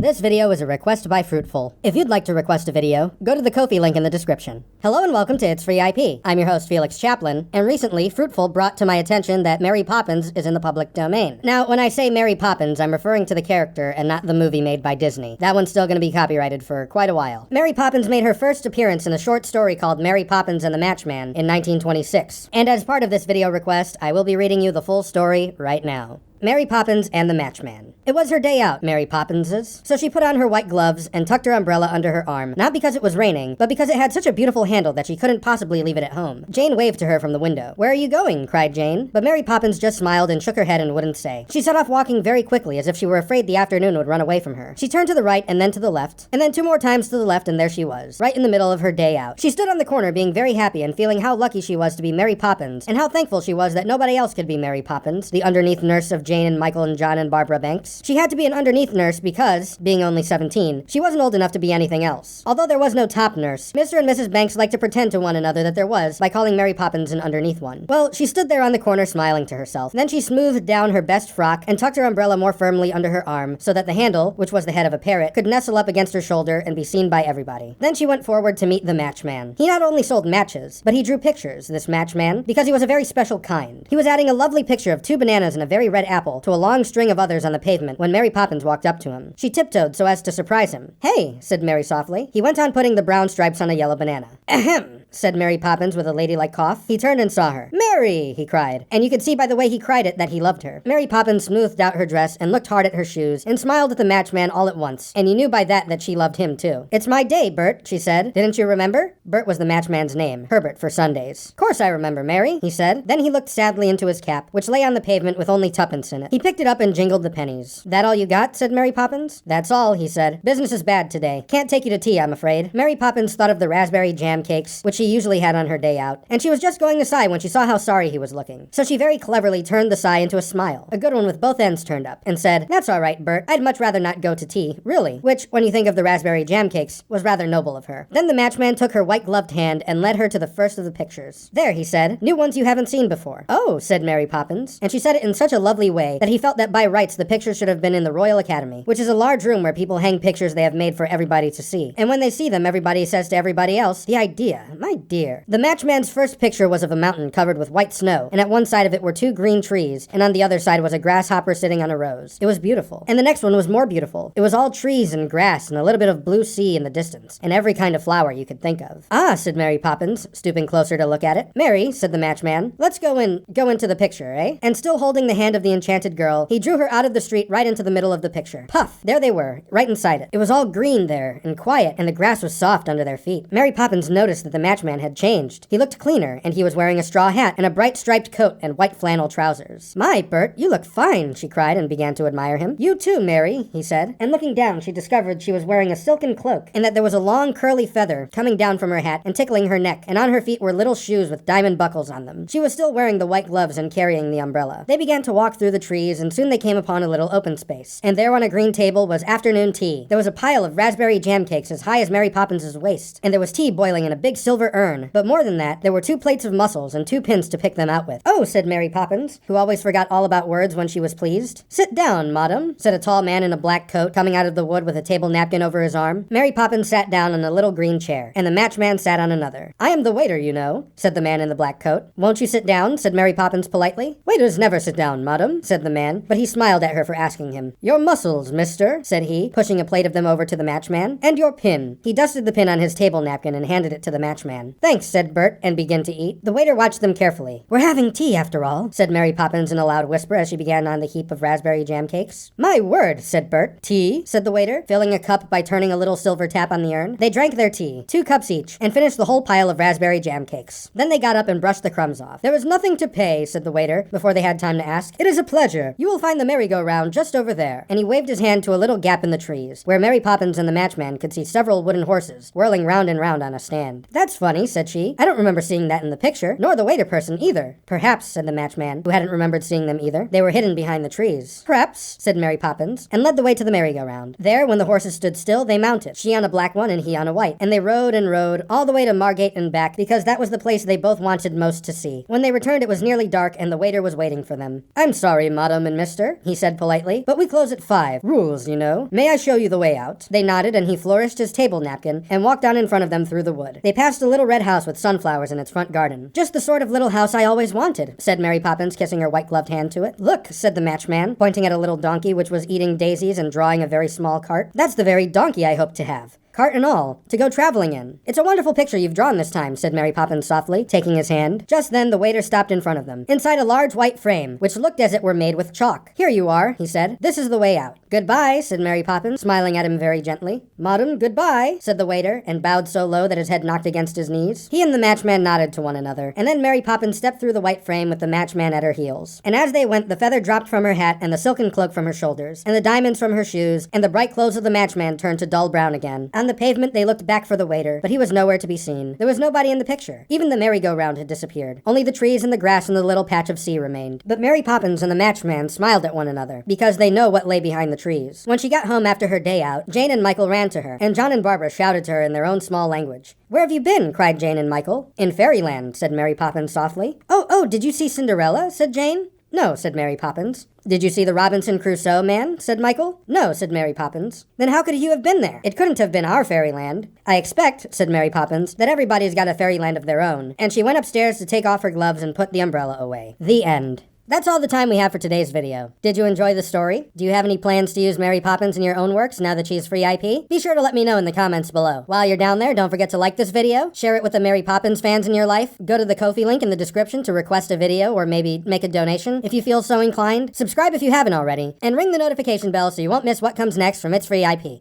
This video is a request by Fruitful. If you'd like to request a video, go to the Ko-fi link in the description. Hello and welcome to It's Free IP. I'm your host Felix Chaplin, and recently Fruitful brought to my attention that Mary Poppins is in the public domain. Now, when I say Mary Poppins, I'm referring to the character and not the movie made by Disney. That one's still going to be copyrighted for quite a while. Mary Poppins made her first appearance in a short story called Mary Poppins and the Matchman in 1926. And as part of this video request, I will be reading you the full story right now. Mary Poppins and the Matchman. It was her day out, Mary Poppins's, so she put on her white gloves and tucked her umbrella under her arm, not because it was raining, but because it had such a beautiful handle that she couldn't possibly leave it at home. Jane waved to her from the window. "Where are you going?" cried Jane, but Mary Poppins just smiled and shook her head and wouldn't say. She set off walking very quickly as if she were afraid the afternoon would run away from her. She turned to the right and then to the left, and then 2 more times to the left, and there she was, right in the middle of her day out. She stood on the corner being very happy and feeling how lucky she was to be Mary Poppins, and how thankful she was that nobody else could be Mary Poppins, the underneath nurse of Jane and Michael and John and Barbara Banks. She had to be an underneath nurse because, being only 17, she wasn't old enough to be anything else. Although there was no top nurse, Mr. and Mrs. Banks liked to pretend to one another that there was by calling Mary Poppins an underneath one. Well, she stood there on the corner smiling to herself. Then she smoothed down her best frock and tucked her umbrella more firmly under her arm so that the handle, which was the head of a parrot, could nestle up against her shoulder and be seen by everybody. Then she went forward to meet the Matchman. He not only sold matches, but he drew pictures, this Matchman, because he was a very special kind. He was adding a lovely picture of 2 bananas and a very red apple to a long string of others on the pavement when Mary Poppins walked up to him. She tiptoed so as to surprise him. "Hey," said Mary softly. He went on putting the brown stripes on a yellow banana. "Ahem," said Mary Poppins with a ladylike cough. He turned and saw her. "Mary!" he cried, and you could see by the way he cried it that he loved her. Mary Poppins smoothed out her dress and looked hard at her shoes and smiled at the Matchman all at once, and you knew by that she loved him too. "It's my day, Bert," she said. "Didn't you remember?" Bert was the Matchman's name, Herbert for Sundays. "Course I remember, Mary," he said. Then he looked sadly into his cap, which lay on the pavement with only 2pence in it. He picked it up and jingled the pennies. "That all you got?" said Mary Poppins. "That's all," he said. "Business is bad today. Can't take you to tea, I'm afraid." Mary Poppins thought of the raspberry jam cakes, which she usually had on her day out, and she was just going to sigh when she saw how sorry he was looking. So she very cleverly turned the sigh into a smile, a good one with both ends turned up, and said, "That's all right, Bert. I'd much rather not go to tea, really," which, when you think of the raspberry jam cakes, was rather noble of her. Then the Matchman took her white-gloved hand and led her to the first of the pictures. "There," he said, "new ones you haven't seen before." "Oh," said Mary Poppins, and she said it in such a lovely way that he felt that by rights the picture should have been in the Royal Academy, which is a large room where people hang pictures they have made for everybody to see. And when they see them, everybody says to everybody else, "The idea, my dear." The Matchman's first picture was of a mountain covered with white snow, and at one side of it were 2 green trees, and on the other side was a grasshopper sitting on a rose. It was beautiful. And the next one was more beautiful. It was all trees and grass and a little bit of blue sea in the distance, and every kind of flower you could think of. "Ah," said Mary Poppins, stooping closer to look at it. "Mary," said the Matchman, "let's go into the picture, eh?" And still holding the hand of the enchanted girl, he drew her out of the street right into the middle of the picture. Puff! There they were, right inside it. It was all green there, and quiet, and the grass was soft under their feet. Mary Poppins noticed that the Matchman had changed. He looked cleaner, and he was wearing a straw hat and a bright striped coat and white flannel trousers. "My, Bert, you look fine," she cried and began to admire him. "You too, Mary," he said, and looking down she discovered she was wearing a silken cloak, and that there was a long curly feather coming down from her hat and tickling her neck, and on her feet were little shoes with diamond buckles on them. She was still wearing the white gloves and carrying the umbrella. They began to walk through the trees, and soon they came upon a little open space, and there on a green table was afternoon tea. There was a pile of raspberry jam cakes as high as Mary Poppins's waist, and there was tea boiling in a big silver urn, but more than that, there were 2 plates of mussels and 2 pins to pick them out with. "Oh," said Mary Poppins, who always forgot all about words when she was pleased. "Sit down, madam," said a tall man in a black coat coming out of the wood with a table napkin over his arm. Mary Poppins sat down on a little green chair, and the Matchman sat on another. "I am the waiter, you know," said the man in the black coat. "Won't you sit down?" said Mary Poppins politely. "Waiters never sit down, madam," said the man, but he smiled at her for asking him. "Your mussels, mister," said he, pushing a plate of them over to the Matchman, "and your pin." He dusted the pin on his table napkin and handed it to the Matchman. "Thanks," said Bert, and began to eat. The waiter watched them carefully. "We're having tea, after all," said Mary Poppins in a loud whisper as she began on the heap of raspberry jam cakes. "My word," said Bert. "Tea?" said the waiter, filling a cup by turning a little silver tap on the urn. They drank their tea, 2 cups each, and finished the whole pile of raspberry jam cakes. Then they got up and brushed the crumbs off. "There is nothing to pay," said the waiter, before they had time to ask. "It is a pleasure. You will find the merry-go-round just over there." And he waved his hand to a little gap in the trees, where Mary Poppins and the Matchman could see several wooden horses whirling round and round on a stand. "That's funny, said she. I don't remember seeing that in the picture, nor the waiter person either. Perhaps, said the matchman, who hadn't remembered seeing them either. They were hidden behind the trees. Perhaps, said Mary Poppins, and led the way to the merry-go-round. There, when the horses stood still, they mounted, she on a black one and he on a white, and they rode and rode, all the way to Margate and back, because that was the place they both wanted most to see. When they returned, it was nearly dark, and the waiter was waiting for them. I'm sorry, madam and mister, he said politely, but we close at 5. Rules, you know. May I show you the way out? They nodded, and he flourished his table napkin and walked on in front of them through the wood. They passed a little red house with sunflowers in its front garden. Just the sort of little house I always wanted, said Mary Poppins, kissing her white-gloved hand to it. Look, said the matchman, pointing at a little donkey which was eating daisies and drawing a very small cart. That's the very donkey I hope to have. Cart and all, to go traveling in. It's a wonderful picture you've drawn this time, said Mary Poppins softly, taking his hand. Just then the waiter stopped in front of them, inside a large white frame, which looked as it were made with chalk. Here you are, he said. This is the way out. Goodbye, said Mary Poppins, smiling at him very gently. Madam, goodbye, said the waiter, and bowed so low that his head knocked against his knees. He and the matchman nodded to one another, and then Mary Poppins stepped through the white frame with the matchman at her heels. And as they went, the feather dropped from her hat, and the silken cloak from her shoulders, and the diamonds from her shoes, and the bright clothes of the matchman turned to dull brown again. On the pavement they looked back for the waiter, but he was nowhere to be seen. There was nobody in the picture. Even the merry-go-round had disappeared. Only the trees and the grass and the little patch of sea remained. But Mary Poppins and the matchman smiled at one another, because they know what lay behind the trees. When she got home after her day out, Jane and Michael ran to her, and John and Barbara shouted to her in their own small language. Where have you been? Cried Jane and Michael. In Fairyland, said Mary Poppins softly. Oh, did you see Cinderella? Said Jane. No, said Mary Poppins. Did you see the Robinson Crusoe man? Said Michael. No, said Mary Poppins. Then how could you have been there? It couldn't have been our fairyland. I expect, said Mary Poppins, that everybody's got a fairyland of their own. And she went upstairs to take off her gloves and put the umbrella away. The end. That's all the time we have for today's video. Did you enjoy the story? Do you have any plans to use Mary Poppins in your own works now that she's free IP? Be sure to let me know in the comments below. While you're down there, don't forget to like this video, share it with the Mary Poppins fans in your life, go to the Ko-fi link in the description to request a video or maybe make a donation if you feel so inclined, subscribe if you haven't already, and ring the notification bell so you won't miss what comes next from It's Free IP.